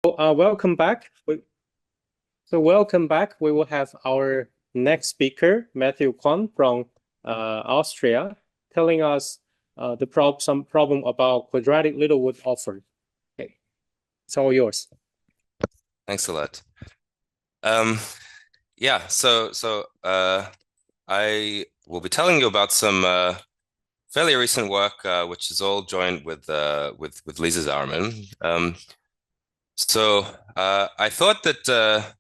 Welcome back. Welcome back. We will have our next speaker, Matthew Kwan from Austria, telling us some problem about quadratic Littlewood-Offord. Okay, it's all yours. Thanks a lot. Yeah, I will be telling you about some fairly recent work, which is all joined with Lisa Sauermann. I thought that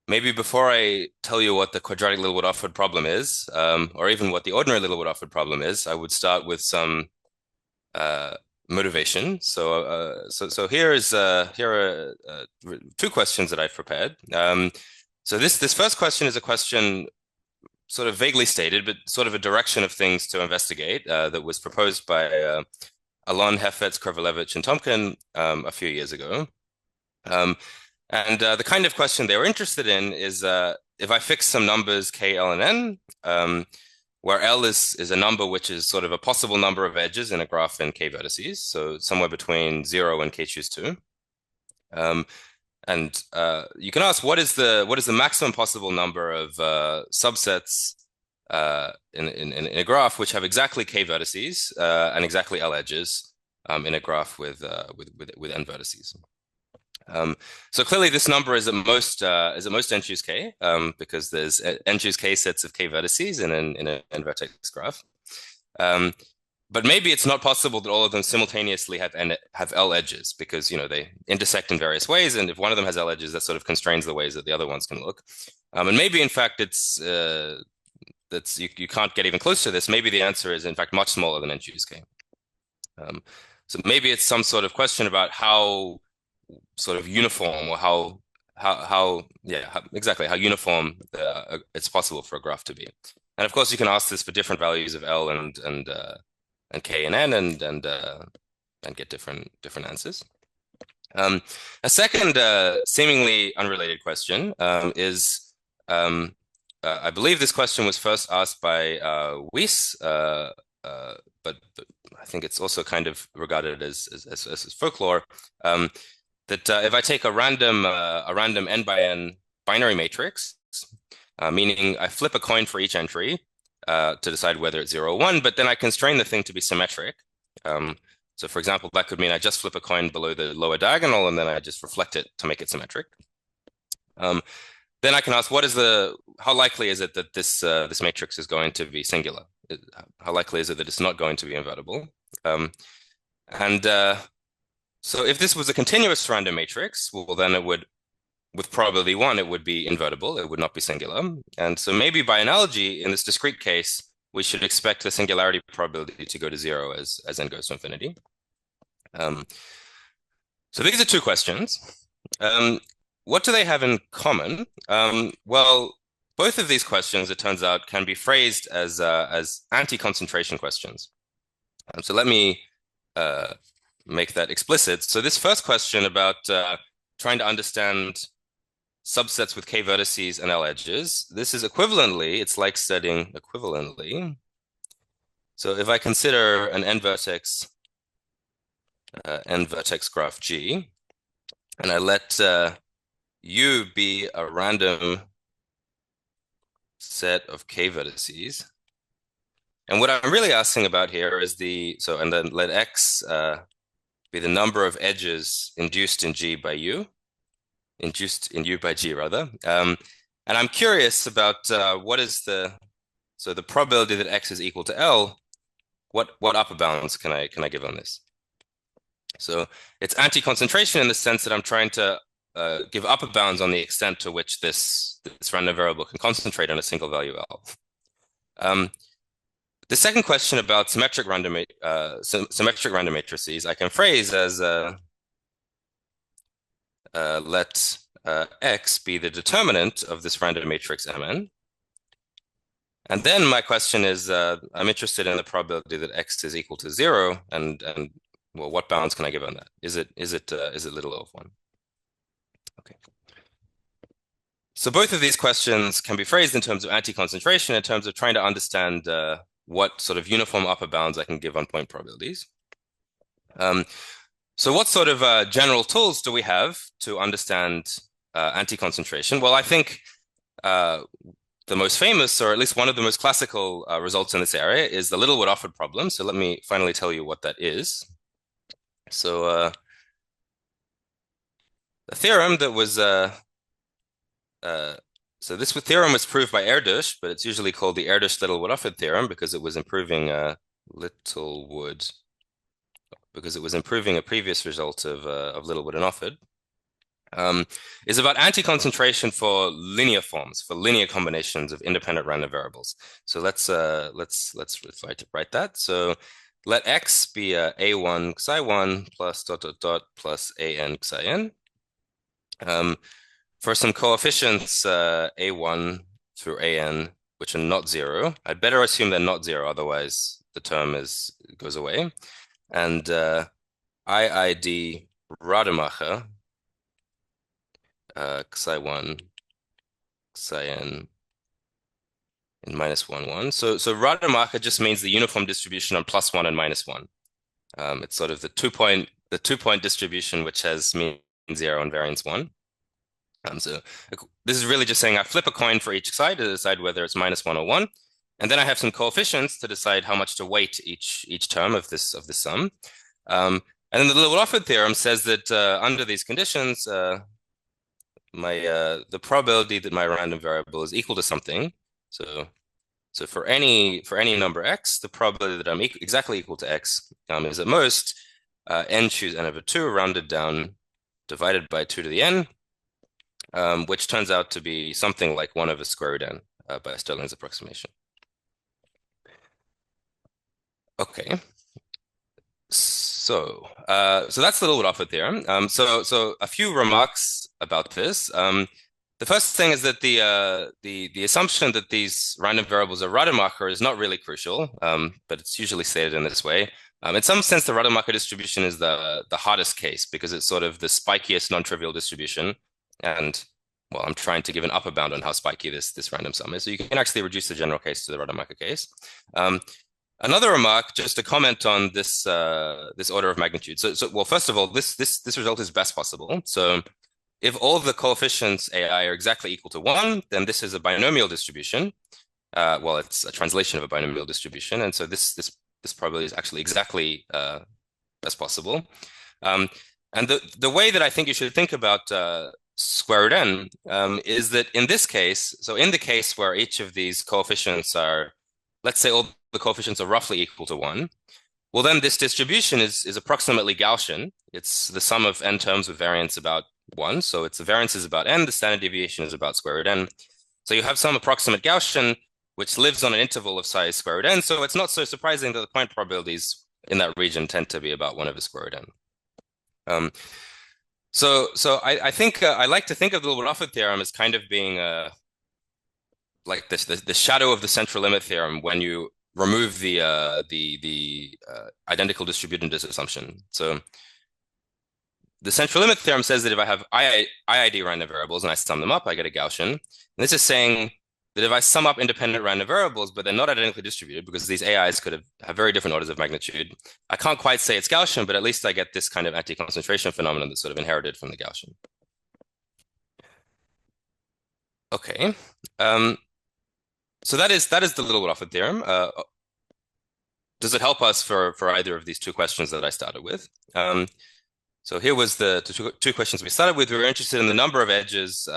maybe before I tell you what the quadratic Littlewood-Offord problem is, or even what the ordinary Littlewood-Offord problem is, I would start with some motivation. Here are two questions that I've prepared. So this first question is a question sort of vaguely stated, but sort of a direction of things to investigate that was proposed by Alon, Hefetz, Krivulevich, and Tomkin a few years ago. The kind of question they were interested in is if I fix some numbers k, l, and n, where L is a number which is sort of a possible number of edges in a graph in k vertices, so somewhere between 0 and k choose 2. You can ask what is the maximum possible number of subsets in a graph which have exactly k vertices and exactly L edges in a graph with n vertices. So clearly this number is at most n choose k because there's n choose k sets of k vertices in an n vertex graph. But maybe it's not possible that all of them simultaneously have L edges because they intersect in various ways, and if one of them has L edges, that sort of constrains the ways that the other ones can look. And maybe in fact you can't get even close to this. Maybe the answer is in fact much smaller than n choose k. So maybe it's some sort of question about how sort of uniform or how uniform it's possible for a graph to be. And of course you can ask this for different values of L and k and n and get different answers. A second seemingly unrelated question is I believe this question was first asked by Weiss, but I think it's also kind of regarded as folklore. That if I take a random n by n binary matrix, meaning I flip a coin for each entry to decide whether it's 0 or 1, but then I constrain the thing to be symmetric. So for example, that could mean I just flip a coin below the lower diagonal and then I just reflect it to make it symmetric. Then I can ask how likely is it that this matrix is going to be singular? How likely is it that it's not going to be invertible? So if this was a continuous random matrix, well, then it would, with probability 1, it would be invertible. It would not be singular. And so maybe by analogy, in this discrete case, we should expect the singularity probability to go to 0 as n goes to infinity. So these are two questions. What do they have in common? Well, both of these questions, it turns out, can be phrased as anti-concentration questions. So let me make that explicit. So this first question about trying to understand subsets with k vertices and L edges, this is equivalently, it's like studying equivalently. So if I consider an n vertex graph G, and I let U be a random set of k vertices, and what I'm really asking about here is and then let X be the number of edges induced in G by U, induced in U by G rather. And I'm curious about what is the probability that X is equal to L, what upper bounds can I give on this? So it's anti-concentration in the sense that I'm trying to give upper bounds on the extent to which this random variable can concentrate on a single value L. The second question about symmetric random matrices I can phrase as let X be the determinant of this random matrix Mn. And then my question is I'm interested in the probability that X is equal to 0, and well, what bounds can I give on that? Is it little of 1? Okay. So both of these questions can be phrased in terms of anti-concentration, in terms of trying to understand what sort of uniform upper bounds I can give on point probabilities. So what sort of general tools do we have to understand anti-concentration? Well, I think the most famous, or at least one of the most classical results in this area, is the Littlewood-Offord problem. So let me finally tell you what that is. So a theorem that was so this theorem was proved by Erdős, but it's usually called the Erdős-Littlewood-Offord theorem because it was improving Littlewood, because it was improving a previous result of Littlewood and Offord. Is about anti-concentration for linear forms, for linear combinations of independent random variables. So let's write that. So let x be a1 xi1 plus dot dot dot plus an xin. For some coefficients a1 through an, which are not zero, I'd better assume they're not zero, otherwise the term goes away. And IID Rademacher xi1 xin and minus 1 1. So Rademacher just means the uniform distribution on +1 and -1. It's sort of the two-point distribution which has mean 0 and variance 1. So this is really just saying I flip a coin for each side to decide whether it's -1 or 1, and then I have some coefficients to decide how much to weight each term of this sum. And then the Littlewood-Offord theorem says that under these conditions, the probability that my random variable is equal to something. So for any number x, the probability that I'm exactly equal to x is at most n choose n over 2 rounded down divided by 2 to the n, which turns out to be something like 1 over square root n by Stirling's approximation. Okay. So that's the Littlewood-Offord theorem. So a few remarks about this. The first thing is that the assumption that these random variables are Rademacher is not really crucial, but it's usually stated in this way. In some sense, the Rademacher distribution is the hardest case because it's sort of the spikiest non-trivial distribution. And well, I'm trying to give an upper bound on how spiky this random sum is. So you can actually reduce the general case to the Rademacher case. Another remark, just to comment on this order of magnitude. So well, first of all, this result is best possible. So if all the coefficients AI are exactly equal to 1, then this is a binomial distribution. Well, it's a translation of a binomial distribution, and so this probability is actually exactly best possible. And the way that I think you should think about square root n is that in this case, so in the case where each of these coefficients are, let's say all the coefficients are roughly equal to 1, well, then this distribution is approximately Gaussian. It's the sum of n terms with variance about 1. So the variance is about n, the standard deviation is about square root n. So you have some approximate Gaussian, which lives on an interval of size square root n. So it's not so surprising that the point probabilities in that region tend to be about 1 over square root n. So I think I like to think of the Littlewood-Offord theorem as kind of being like the shadow of the central limit theorem when you remove the identical distributivity assumption. So the central limit theorem says that if I have IID random variables and I sum them up, I get a Gaussian. And this is saying that if I sum up independent random variables, but they're not identically distributed because these AIs could have very different orders of magnitude, I can't quite say it's Gaussian, but at least I get this kind of anti-concentration phenomenon that's sort of inherited from the Gaussian. Okay. So that is the Littlewood-Offord theorem. Does it help us for either of these two questions that I started with? So here was the two questions we started with. We were interested in the number of edges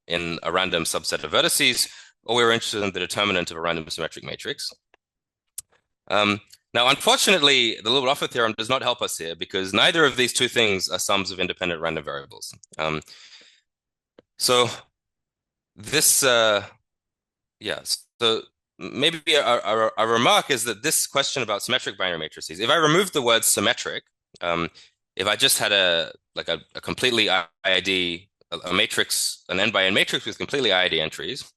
in a random subset of vertices, or we were interested in the determinant of a random symmetric matrix. Now, unfortunately, the Littlewood-Offord theorem does not help us here because neither of these two things are sums of independent random variables. So this, so maybe a remark is that this question about symmetric binary matrices, if I remove the word symmetric, if I just had a completely IID, a matrix, an n by n matrix with completely IID entries,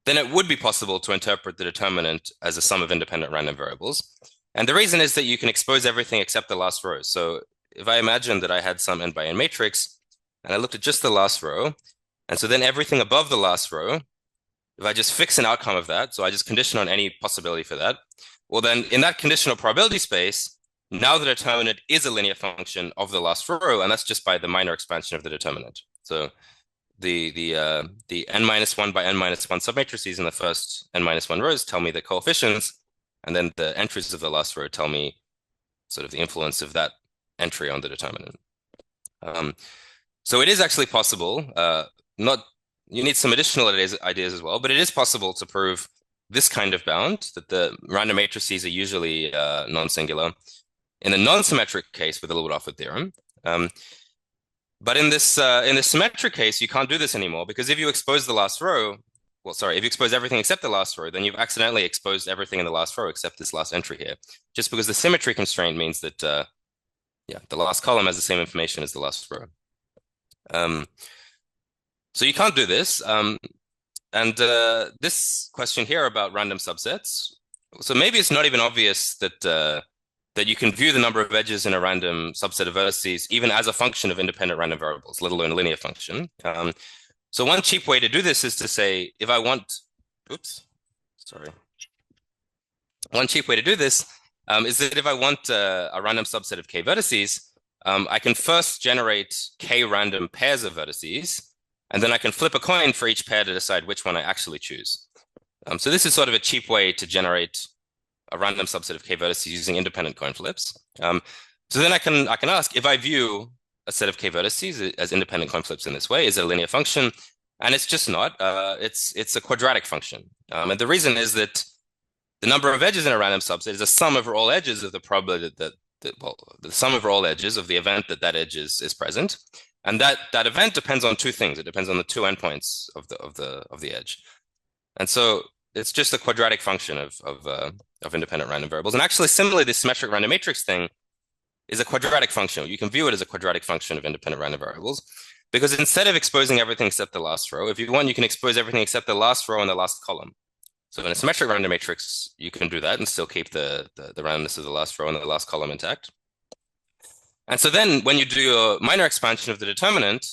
then it would be possible to interpret the determinant as a sum of independent random variables. And the reason is that you can expose everything except the last row. So if I imagine that I had some n by n matrix, and I looked at just the last row, and so then everything above the last row, if I just fix an outcome of that, so I just condition on any possibility for that, well then in that conditional probability space, now the determinant is a linear function of the last row, and that's just by the minor expansion of the determinant. So the n-1 by n-1 submatrices in the first n-1 rows tell me the coefficients, and then the entries of the last row tell me sort of the influence of that entry on the determinant. So it is actually possible, you need some additional ideas as well, but it is possible to prove this kind of bound, that the random matrices are usually non-singular, in a non-symmetric case with the Littlewood-Offord theorem. But in this symmetric case, you can't do this anymore, because if you expose the last row, if you expose everything except the last row, then you've accidentally exposed everything in the last row except this last entry here, just because the symmetry constraint means that the last column has the same information as the last row. So you can't do this. And this question here about random subsets, so maybe it's not even obvious that you can view the number of edges in a random subset of vertices even as a function of independent random variables, let alone a linear function. So one cheap way to do this is to say, if I want, one cheap way to do this is that if I want a random subset of k vertices, I can first generate k random pairs of vertices, and then I can flip a coin for each pair to decide which one I actually choose. So this is sort of a cheap way to generate a random subset of k vertices using independent coin flips. So then I can ask, if I view a set of k vertices as independent coin flips in this way, is it a linear function? And it's just not. It's a quadratic function. And the reason is that the number of edges in a random subset is the sum over all edges of the probability the sum over all edges of the event that edge is present. And that event depends on two things. It depends on the two endpoints of the edge. And so it's just a quadratic function of independent random variables. And actually, similarly, this symmetric random matrix thing is a quadratic function. You can view it as a quadratic function of independent random variables, because instead of exposing everything except the last row, if you want, you can expose everything except the last row and the last column. So in a symmetric random matrix, you can do that and still keep the randomness of the last row and the last column intact. And so then when you do a minor expansion of the determinant,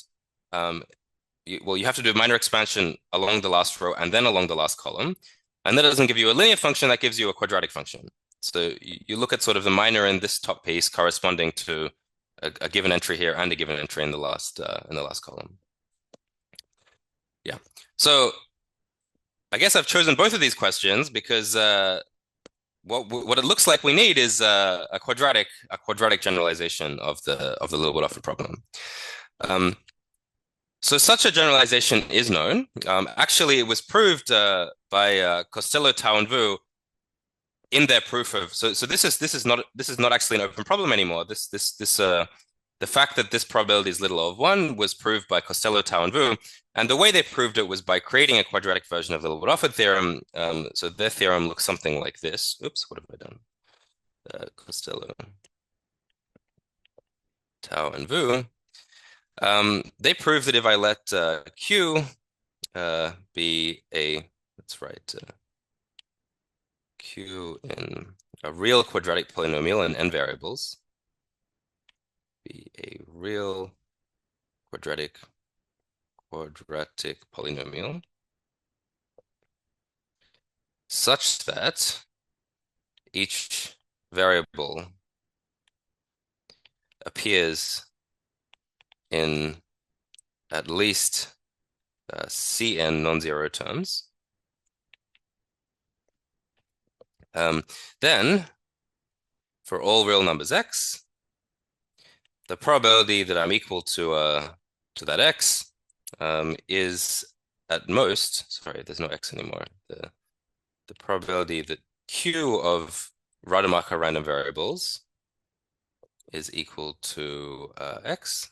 you have to do a minor expansion along the last row and then along the last column. And that doesn't give you a linear function, that gives you a quadratic function. So you look at sort of the minor in this top piece corresponding to a given entry here and a given entry in the last column. Yeah. So I guess I've chosen both of these questions because what it looks like we need is a quadratic generalization of the Littlewood-Offord problem. So such a generalization is known. Actually, it was proved by Costello, Tao, and Vu in their proof of. So this is not actually an open problem anymore. The fact that this probability is little of 1 was proved by Costello, Tao, and Vu, and the way they proved it was by creating a quadratic version of the Littlewood-Offord theorem. So their theorem looks something like this. Oops, what have I done? Costello, Tao, and Vu. They proved that if I let Q be Q in a real quadratic polynomial in n variables, be a real quadratic polynomial such that each variable appears in at least Cn non-zero terms, then for all real numbers x, the probability that I'm equal to that x is at most, sorry, there's no x anymore. The probability that Q of Rademacher random variables is equal to x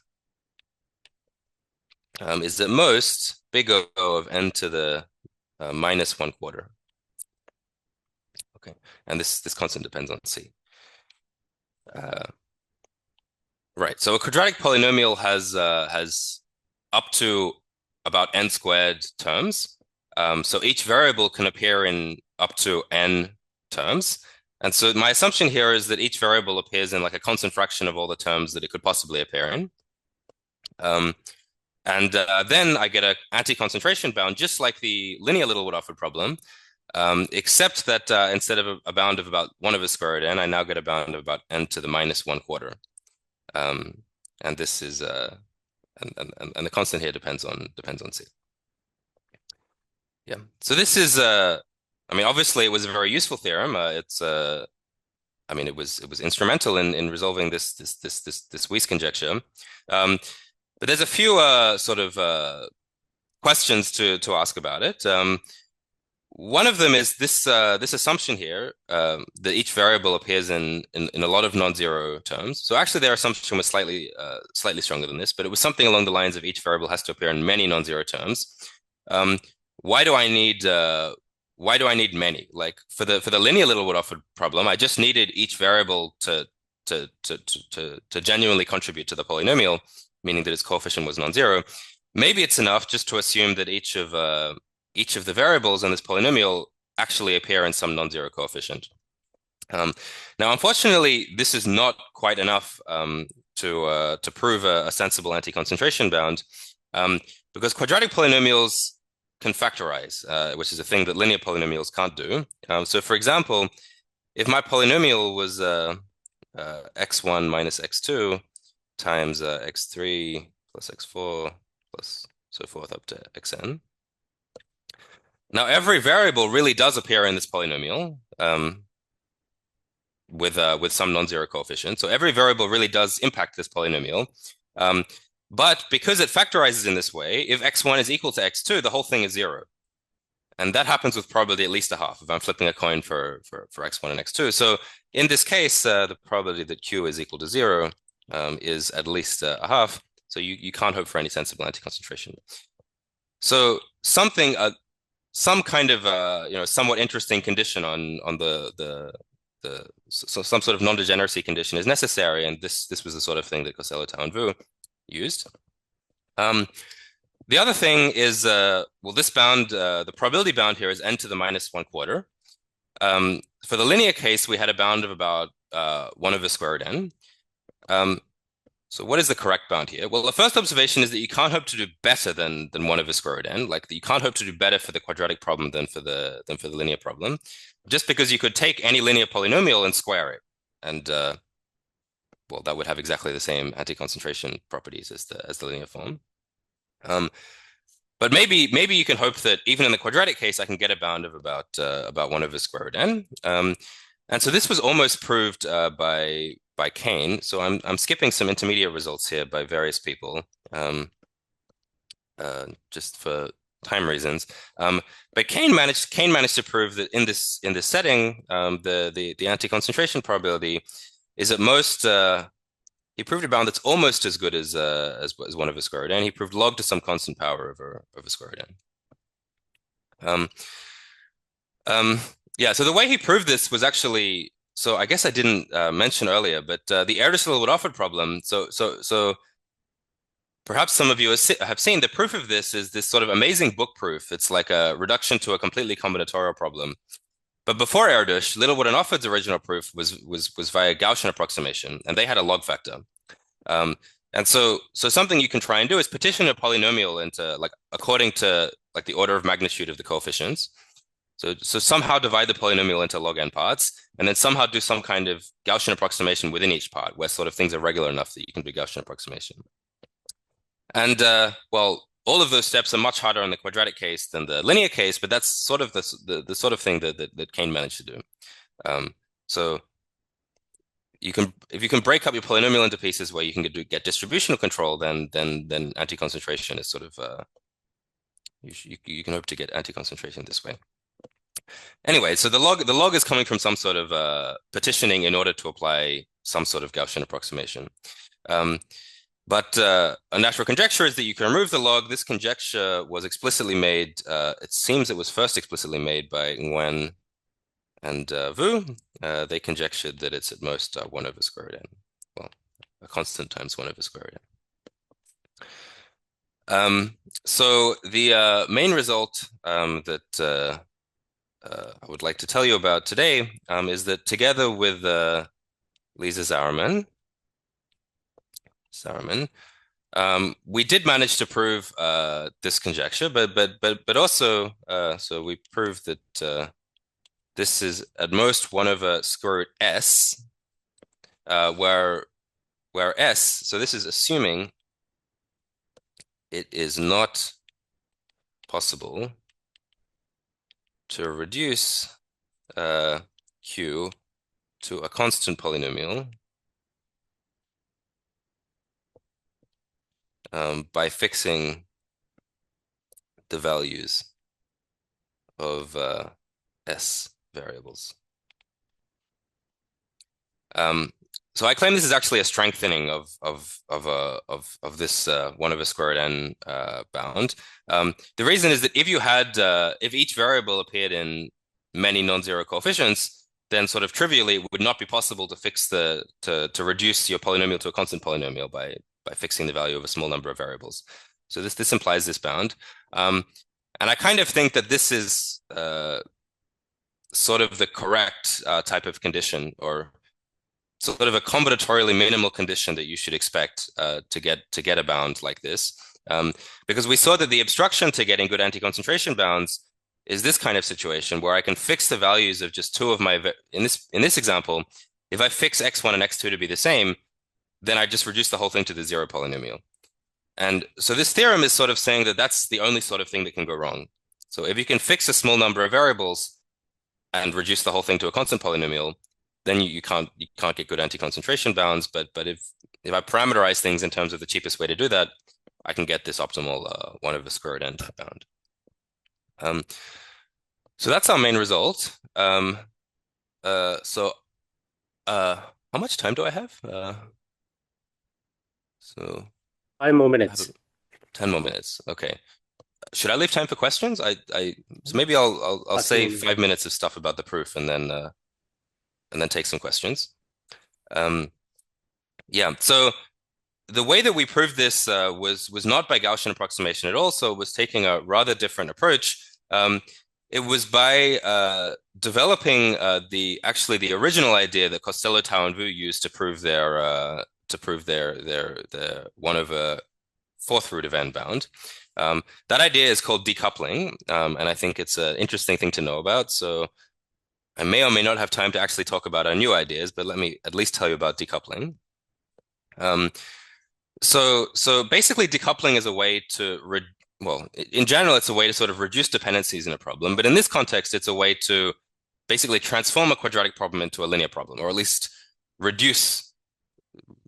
is at most big O of n to the minus 1/4. Okay, and this constant depends on C. Right, so a quadratic polynomial has up to about n squared terms. So each variable can appear in up to n terms. And so my assumption here is that each variable appears in like a constant fraction of all the terms that it could possibly appear in. And then I get an anti-concentration bound, just like the linear Littlewood-Offord problem. except that instead of a bound of about 1/square root n, I now get a bound of about n to the minus 1/4. And this is and the constant here depends on c. Yeah. So this is I mean, obviously it was a very useful theorem. I mean, it was instrumental in resolving this Weiss conjecture. But there's a few sort of questions to ask about it. One of them is this assumption here that each variable appears in a lot of non-zero terms. So actually, their assumption was slightly stronger than this, but it was something along the lines of each variable has to appear in many non-zero terms. Why do I need many? Like for the linear Littlewood-Offord problem, I just needed each variable to genuinely contribute to the polynomial, meaning that its coefficient was non-zero. Maybe it's enough just to assume that each of the variables in this polynomial actually appear in some non-zero coefficient. Now, unfortunately, this is not quite enough to prove a sensible anti-concentration bound, because quadratic polynomials can factorize, which is a thing that linear polynomials can't do. So, for example, if my polynomial was x1 minus x2 times x3 plus x4 plus so forth up to xn. Now, every variable really does appear in this polynomial with some non-zero coefficient. So every variable really does impact this polynomial. But because it factorizes in this way, if x1 is equal to x2, the whole thing is 0. And that happens with probability at least a half if I'm flipping a coin for x1 and x2. So in this case, the probability that q is equal to 0 is at least a half. So you can't hope for any sensible anti-concentration. So some kind of somewhat interesting condition on so some sort of non-degeneracy condition is necessary, and this was the sort of thing that Costello, Tao and Vu used. The other thing is this bound, the probability bound here is n to the minus 1/4. For the linear case, we had a bound of about 1/square root n. So what is the correct bound here? Well, the first observation is that you can't hope to do better than 1/square root n. Like you can't hope to do better for the quadratic problem than for the linear problem, just because you could take any linear polynomial and square it, and well, that would have exactly the same anti-concentration properties as the linear form. But maybe you can hope that even in the quadratic case, I can get a bound of about 1/square root n. And so this was almost proved by Kane. So I'm skipping some intermediate results here by various people, just for time reasons. But Kane managed to prove that in this setting, the anti-concentration probability is at most. He proved a bound that's almost as good as 1/square root n. He proved log to some constant power over square root n. Yeah, so the way he proved this was actually, so I guess I didn't mention earlier, but the Littlewood-Offord problem. So perhaps some of you have seen the proof of this is this sort of amazing book proof. It's like a reduction to a completely combinatorial problem. But before Erdős, Littlewood and Offord's original proof was via Gaussian approximation, and they had a log factor. And so something you can try and do is partition a polynomial into like according to like the order of magnitude of the coefficients. So somehow divide the polynomial into log n parts, and then somehow do some kind of Gaussian approximation within each part, where sort of things are regular enough that you can do Gaussian approximation. And well, all of those steps are much harder in the quadratic case than the linear case, but that's sort of the sort of thing that Kane managed to do. So if you can break up your polynomial into pieces where you can get distributional control, then anti-concentration is sort of you can hope to get anti-concentration this way. Anyway, so the log is coming from some sort of partitioning in order to apply some sort of Gaussian approximation. But a natural conjecture is that you can remove the log. This conjecture was explicitly made, it seems it was first explicitly made by Nguyen and Vu. They conjectured that it's at most 1/square root n. Well, a constant times 1/square root n. So the main result that I would like to tell you about today is that together with Lisa Sauermann, we did manage to prove this conjecture, but also so we proved that this is at most 1 over square root s, where s, so this is assuming it is not possible to reduce q to a constant polynomial by fixing the values of s variables. So I claim this is actually a strengthening of this 1 over square root n bound. The reason is that if each variable appeared in many non-zero coefficients, then sort of trivially it would not be possible to reduce your polynomial to a constant polynomial by fixing the value of a small number of variables. So this implies this bound, and I kind of think that this is sort of the correct type of condition, or sort of a combinatorially minimal condition that you should expect to get a bound like this, because we saw that the obstruction to getting good anti-concentration bounds is this kind of situation where I can fix the values of just two of my in this example. If I fix x1 and x2 to be the same, then I just reduce the whole thing to the zero polynomial. And so this theorem is sort of saying that that's the only sort of thing that can go wrong. So if you can fix a small number of variables and reduce the whole thing to a constant polynomial, then you can't get good anti-concentration bounds. But if I parameterize things in terms of the cheapest way to do that, I can get this optimal 1 over square root n bound. So that's our main result. So how much time do I have? So 5 more minutes. 10 more minutes. Okay. Should I leave time for questions? So maybe I'll say 5 minutes of stuff about the proof and then take some questions. Yeah. So the way that we proved this was not by Gaussian approximation at all. So it was taking a rather different approach. It was by developing actually the original idea that Costello, Tao, and Vu used to prove their 1 over 4th root of n bound. That idea is called decoupling, and I think it's an interesting thing to know about. So I may or may not have time to actually talk about our new ideas, but let me at least tell you about decoupling. So basically, decoupling is a way to in general, it's a way to sort of reduce dependencies in a problem. But in this context, it's a way to basically transform a quadratic problem into a linear problem, or at least reduce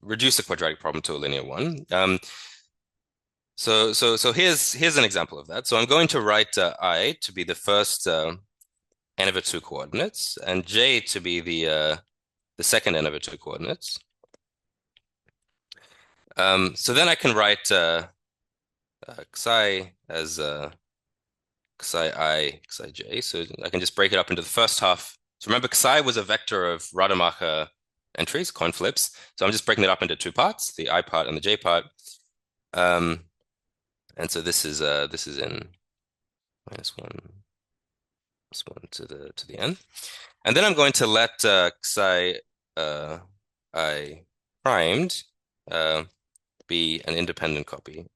a quadratic problem to a linear one. So here's an example of that. So I'm going to write I to be the first n over 2 coordinates, and j to be the second n over 2 coordinates. So then I can write xi as xi I, xi j. So I can just break it up into the first half. So remember, xi was a vector of Rademacher entries, coin flips. So I'm just breaking it up into 2 parts, the I part and the j part. And so this is in -1 to the n. And then I'm going to let xi I primed be an independent copy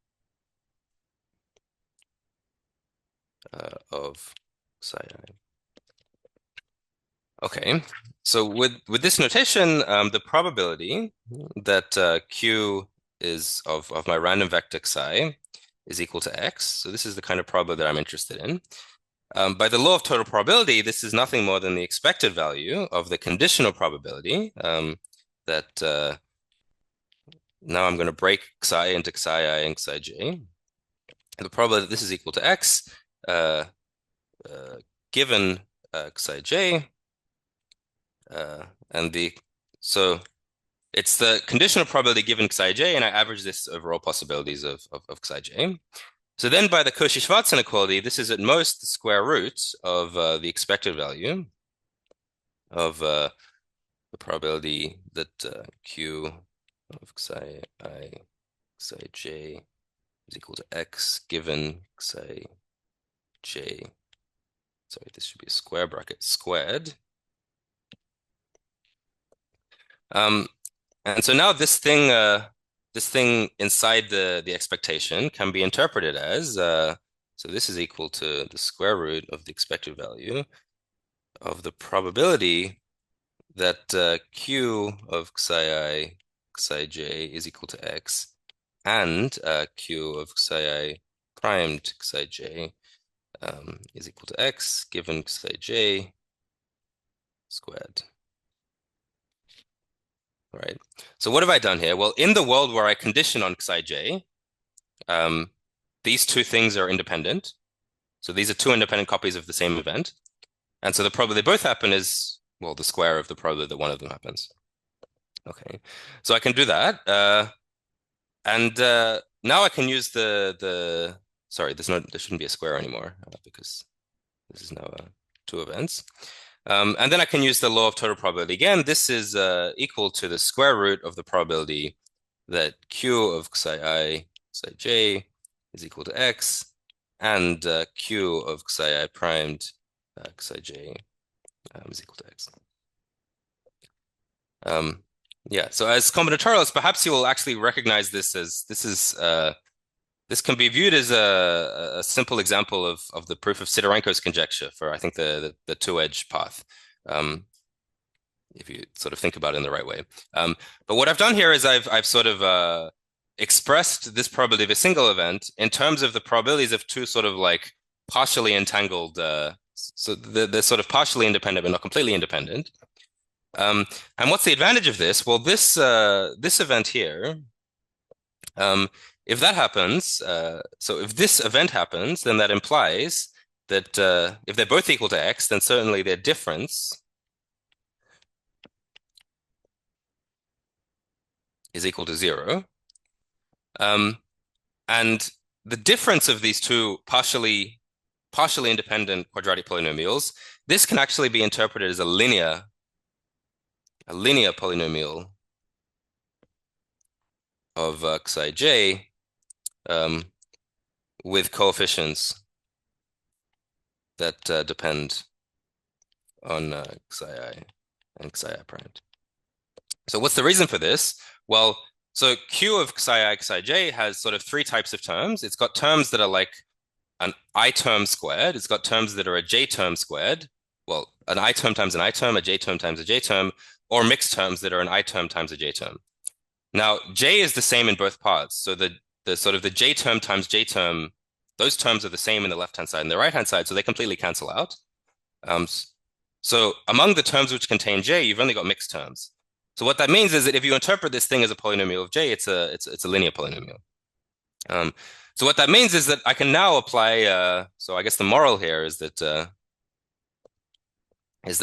of xi I. Okay, so with this notation, the probability that q is of my random vector xi is equal to x. So this is the kind of probability that I'm interested in. By the law of total probability, this is nothing more than the expected value of the conditional probability that now I'm going to break xi into xi I and xi j. The probability that this is equal to x given xi j, so it's the conditional probability given xi j, and I average this over all possibilities of xi j. So then by the Cauchy-Schwarz inequality, this is at most the square root of the expected value of the probability that q of xi I, xi j is equal to x given xi j. Sorry, this should be a square bracket squared. And so now this thing inside the expectation can be interpreted as so this is equal to the square root of the expected value of the probability that Q of psi j is equal to X and Q of psi primed psi j is equal to X given psi j squared. Right. So what have I done here? Well, in the world where I condition on psi j, these two things are independent. So these are two independent copies of the same event. And so the probability they both happen is, well, the square of the probability that one of them happens. Okay. So I can do that. And now I can use sorry, there shouldn't be a square anymore because this is now two events. And then I can use the law of total probability. Again, this is equal to the square root of the probability that Q of psi j is equal to X and Q of psi primed psi j is equal to X. Yeah, so as combinatorials, perhaps you will actually recognize this as this can be viewed as a simple example of the proof of Sidorenko's conjecture for, I think, the two-edge path, if you sort of think about it in the right way. But what I've done here is I've sort of expressed this probability of a single event in terms of the probabilities of two sort of like partially entangled, so they're sort of partially independent but not completely independent. And what's the advantage of this? Well, this event here, if that happens, so if this event happens, then that implies that if they're both equal to X, then certainly their difference is equal to 0. And the difference of these two partially independent quadratic polynomials, this can actually be interpreted as a linear polynomial of psi j with coefficients that depend on psi I and psi I primed. So what's the reason for this? Well, so Q of psi I, psi j has sort of three types of terms. It's got terms that are like an I term squared. It's got terms that are a j term squared. Well, an I term times an I term, a j term times a j term, or mixed terms that are an I term times a j term. Now, j is the same in both parts. So the sort of the j term times j term, those terms are the same in the left-hand side and the right-hand side, so they completely cancel out. So among the terms which contain j, you've only got mixed terms. So what that means is that if you interpret this thing as a polynomial of j, it's a linear polynomial. So what that means is that I can now apply. So I guess the moral here is that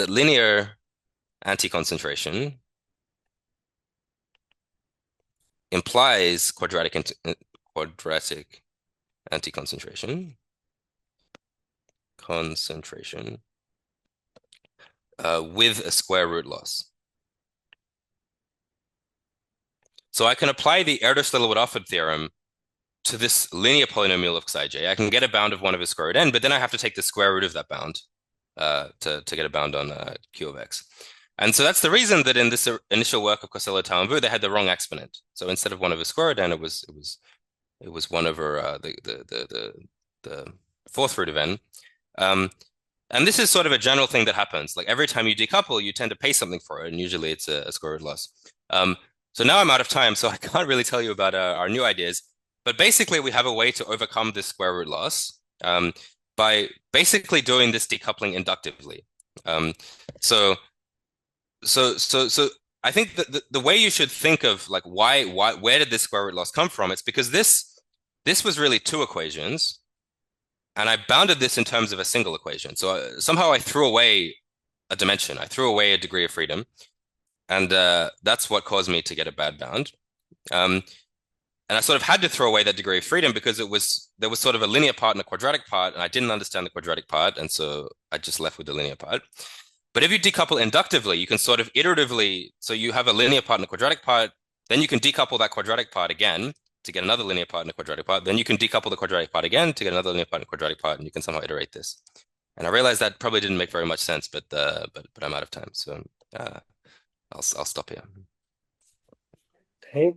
linear anti-concentration implies quadratic anti-concentration with a square root loss. So I can apply the Erdős-Littlewood-Offord theorem to this linear polynomial of psi j. I can get a bound of 1 over square root n, but then I have to take the square root of that bound to get a bound on Q of x. And so that's the reason that in this initial work of Costello, Tao and Vu, they had the wrong exponent. So instead of 1 over square root n, it was 1 over the fourth root of n. And this is sort of a general thing that happens. Like every time you decouple, you tend to pay something for it, and usually it's a square root loss. So now I'm out of time, so I can't really tell you about our new ideas. But basically, we have a way to overcome this square root loss by basically doing this decoupling inductively. So I think that the way you should think of like where did this square root loss come from? It's because this was really two equations, and I bounded this in terms of a single equation. So somehow I threw away a dimension. I threw away a degree of freedom, and that's what caused me to get a bad bound. And I sort of had to throw away that degree of freedom because there was sort of a linear part and a quadratic part, and I didn't understand the quadratic part, and so I just left with the linear part. But if you decouple inductively, you can sort of iteratively, so you have a linear part and a quadratic part, then you can decouple that quadratic part again to get another linear part and a quadratic part, then you can decouple the quadratic part again to get another linear part and a quadratic part, and you can somehow iterate this. And I realized that probably didn't make very much sense, but I'm out of time, so I'll stop here. Okay,